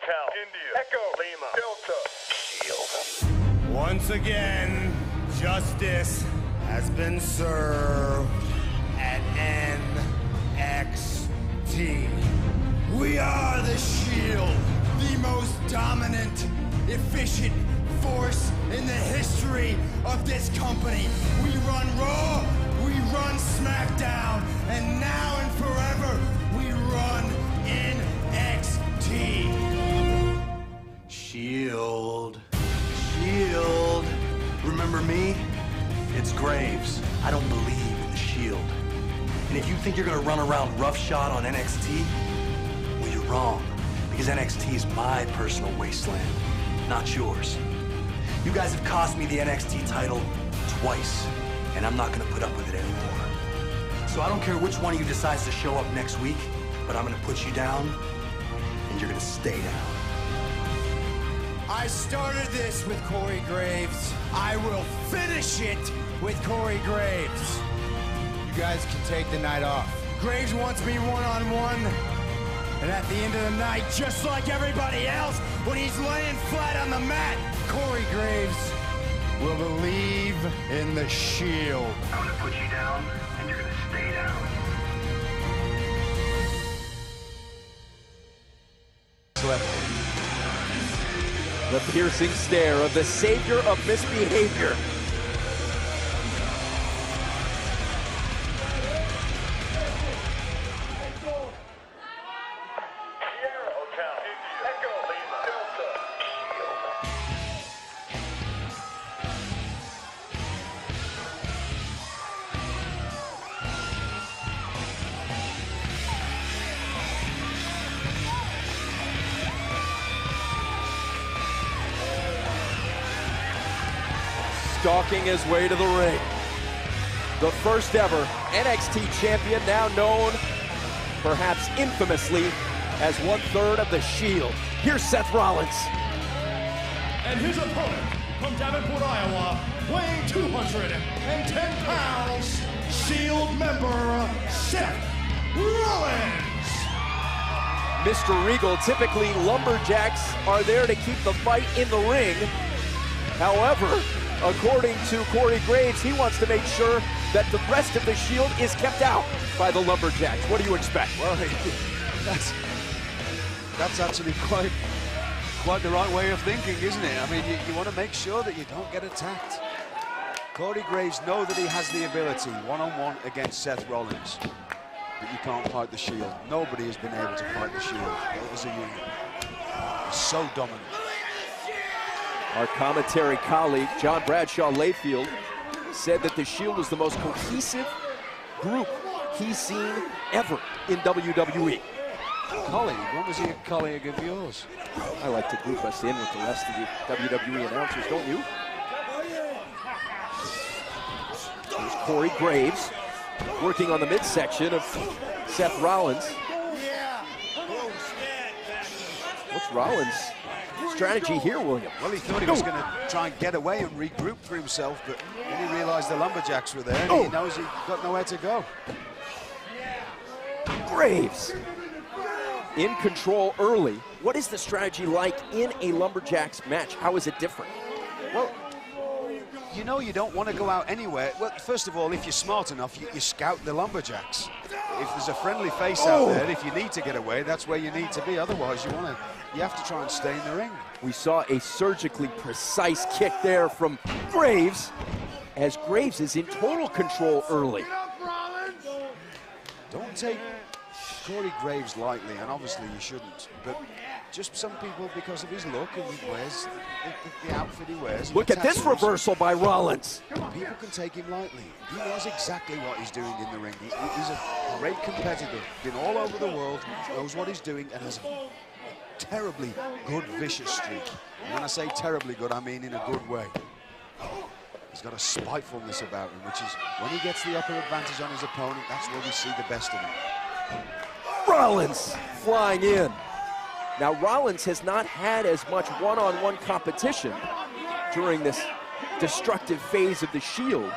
Cal, India, Echo, Lima, Delta, Shield. Once again, justice has been served at NXT. We are the Shield, the most dominant, efficient force in the history of this company. We run Raw, we run SmackDown, and now and forever, we run NXT. Shield. Shield. Remember me? It's Graves. I don't believe in the Shield. And if you think you're gonna run around roughshod on NXT, well, you're wrong. Because NXT is my personal wasteland, not yours. You guys have cost me the NXT title twice, and I'm not gonna put up with it anymore. So I don't care which one of you decides to show up next week, but I'm gonna put you down, and you're gonna stay down. I started this with Corey Graves. I will finish it with Corey Graves. You guys can take the night off. Graves wants me one-on-one, and at the end of the night, just like everybody else, when he's laying flat on the mat, Corey Graves will believe in the Shield. I'm gonna put you down, and you're gonna stay down. The piercing stare of the savior of misbehavior. Stalking his way to the ring. The first ever NXT champion, now known, perhaps infamously, as 1/3 of the Shield. Here's Seth Rollins. And his opponent, from Davenport, Iowa, weighing 210 pounds, Shield member, Seth Rollins. Mr. Regal, typically lumberjacks are there to keep the fight in the ring. However, according to Corey Graves, he wants to make sure that the rest of the Shield is kept out by the lumberjacks. What do you expect? Well, that's actually quite the right way of thinking, isn't it? I mean, you want to make sure that you don't get attacked. Corey Graves knows that he has the ability, one-on-one against Seth Rollins, but you can't fight the Shield. Nobody has been able to fight the Shield. It was a unit. It's so dominant. Our commentary colleague, John Bradshaw Layfield, said that the Shield was the most cohesive group he's seen ever in WWE. Colleague? When was he a colleague of yours? I like to group us in with the rest of the WWE announcers, don't you? Here's Corey Graves working on the midsection of Seth Rollins. What's Rollins' strategy here, William? Well, he thought he was going to try and get away and regroup for himself, but then he realized the lumberjacks were there, and he knows he's got nowhere to go. Graves in control early. What is the strategy like in a lumberjacks match? How is it different? Well, you know you don't want to go out anywhere. Well, first of all, if you're smart enough, you scout the lumberjacks. If there's a friendly face out there, if you need to get away, that's where you need to be. Otherwise, you have to try and stay in the ring. We saw a surgically precise kick there from Graves, as Graves is in total control early. Don't take Corey Graves lightly, and obviously you shouldn't, but just some people, because of his look and he wears the outfit he wears. Look at this reversal by Rollins. People can take him lightly. He knows exactly what he's doing in the ring. He's a great competitor, been all over the world, knows what he's doing, and has a terribly good vicious streak. And when I say terribly good, I mean in a good way. He's got a spitefulness about him, which is when he gets the upper advantage on his opponent, that's where we see the best of him. Rollins flying in. Now, Rollins has not had as much one-on-one competition during this destructive phase of the Shield,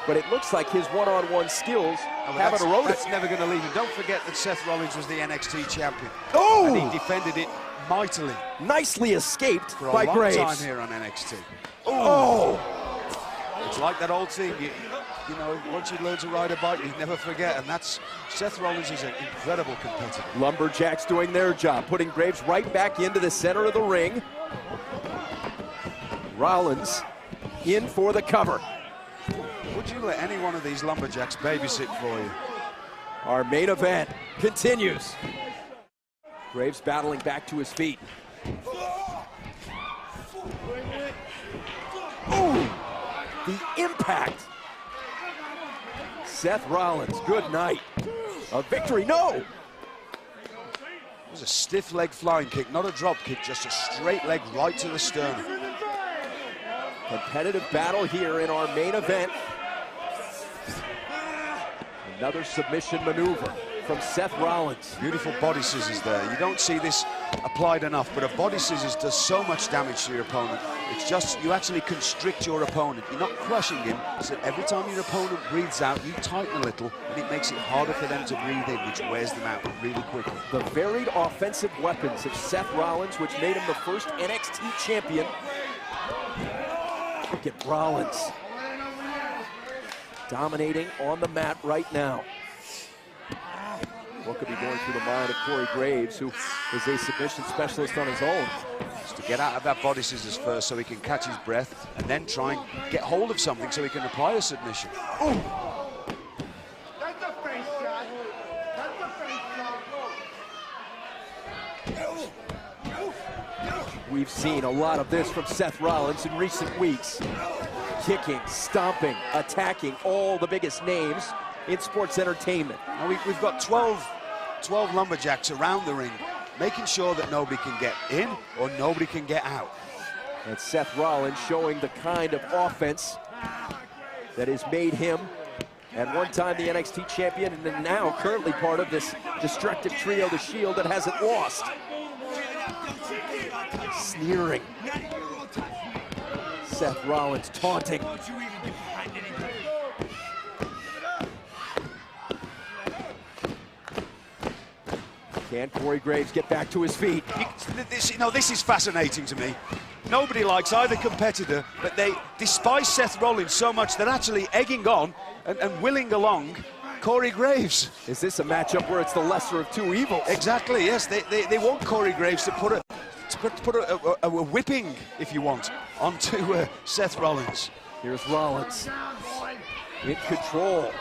but it looks like his one-on-one skills haven't eroded. That's never going to leave him. Don't forget that Seth Rollins was the NXT champion. Oh! And he defended it mightily. Nicely escaped For a by long Graves. time here on NXT. Oh! It's like that old thing, you know, once you learn to ride a bike, you never forget, and that's, Seth Rollins is an incredible competitor. Lumberjacks doing their job, putting Graves right back into the center of the ring. Rollins in for the cover. Would you let any one of these Lumberjacks babysit for you? Our main event continues. Graves battling back to his feet. Ooh, the impact. Seth Rollins, good night. A victory, no! It was a stiff leg flying kick, not a drop kick, just a straight leg right to the sternum. Competitive battle here in our main event. Another submission maneuver from Seth Rollins. Beautiful body scissors there. You don't see this applied enough, but a body scissors does so much damage to your opponent. It's just, you actually constrict your opponent. You're not crushing him, so every time your opponent breathes out, you tighten a little, and it makes it harder for them to breathe in, which wears them out really quickly. The varied offensive weapons of Seth Rollins, which made him the first NXT champion. Look at Rollins. Dominating on the mat right now. What could be going through the mind of Corey Graves, who is a submission specialist on his own? Just to get out of that body scissors first so he can catch his breath, and then try and get hold of something so he can apply a submission. Ooh. That's a face shot. That's a face shot. We've seen a lot of this from Seth Rollins in recent weeks. Kicking, stomping, attacking all the biggest names in sports entertainment. Now we've got 12 Lumberjacks around the ring, making sure that nobody can get in or nobody can get out. And Seth Rollins showing the kind of offense that has made him at one time the NXT champion, and then now currently part of this destructive trio, the Shield, that hasn't lost. Sneering. Seth Rollins taunting. Can Corey Graves get back to his feet? This is fascinating to me. Nobody likes either competitor, but they despise Seth Rollins so much they're actually egging on and willing along Corey Graves. Is this a matchup where it's the lesser of two evils? Exactly, yes. They want Corey Graves to put a whipping, if you want, onto Seth Rollins. Here's Rollins in control.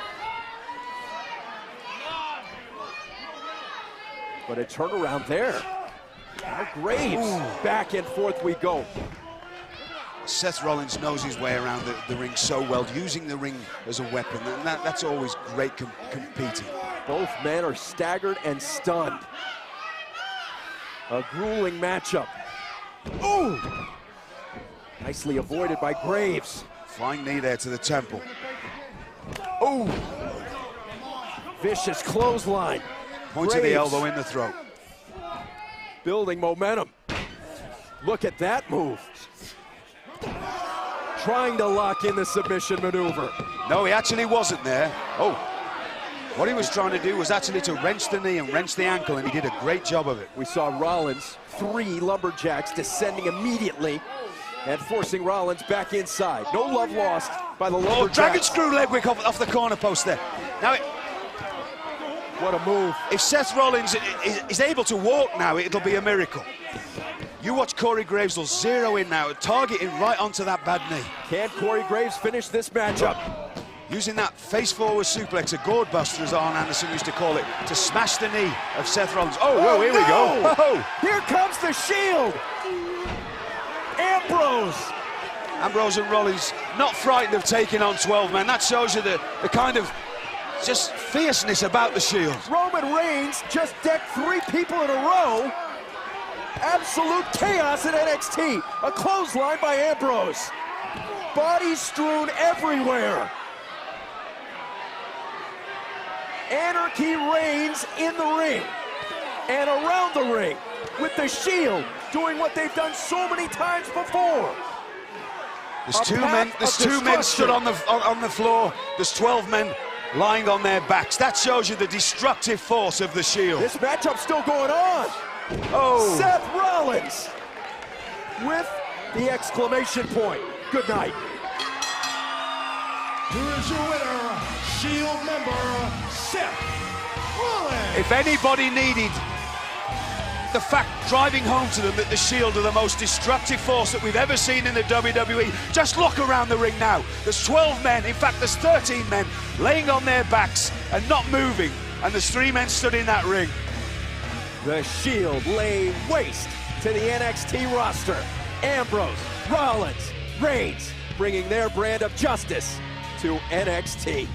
But a turnaround there. Now Graves, back and forth we go. Seth Rollins knows his way around the ring so well, using the ring as a weapon, and that's always great competing. Both men are staggered and stunned. A grueling matchup. Ooh! Nicely avoided by Graves. Flying knee there to the temple. Oh! Vicious clothesline. Point of the elbow in the throat. Building momentum. Look at that move. Trying to lock in the submission maneuver. No, he actually wasn't there. Oh, what he was trying to do was actually to wrench the knee and wrench the ankle, and he did a great job of it. We saw Rollins, 3 lumberjacks descending immediately and forcing Rollins back inside. No love lost by the lumberjacks. Oh, dragon screw leg whip off the corner post there. Now, what a move. If Seth Rollins is able to walk now, it'll be a miracle. You watch Corey Graves will zero in now, targeting right onto that bad knee. Can Corey Graves finish this matchup? Using that face-forward suplex, a gourd buster, as Arn Anderson used to call it, to smash the knee of Seth Rollins. Oh, whoa, here we go. Oh. Here comes the Shield. Ambrose and Rollins not frightened of taking on 12 men. That shows you the kind of just fierceness about the Shield. Roman Reigns just decked 3 people in a row. Absolute chaos at NXT. A clothesline by Ambrose. Bodies strewn everywhere. Anarchy reigns in the ring and around the ring, with the Shield doing what they've done so many times before. There's two men stood on the floor. There's 12 men lying on their backs. That shows you the destructive force of the Shield. This matchup's still going on. Oh. Seth Rollins with the exclamation point. Good night. Here is your winner, Shield member Seth Rollins. If anybody needed the fact driving home to them that the Shield are the most destructive force that we've ever seen in the WWE, just look around the ring now. There's 12 men, in fact there's 13 men laying on their backs and not moving, and there's 3 men stood in that ring. The Shield lay waste to the NXT roster. Ambrose, Rollins, Reigns, bringing their brand of justice to NXT.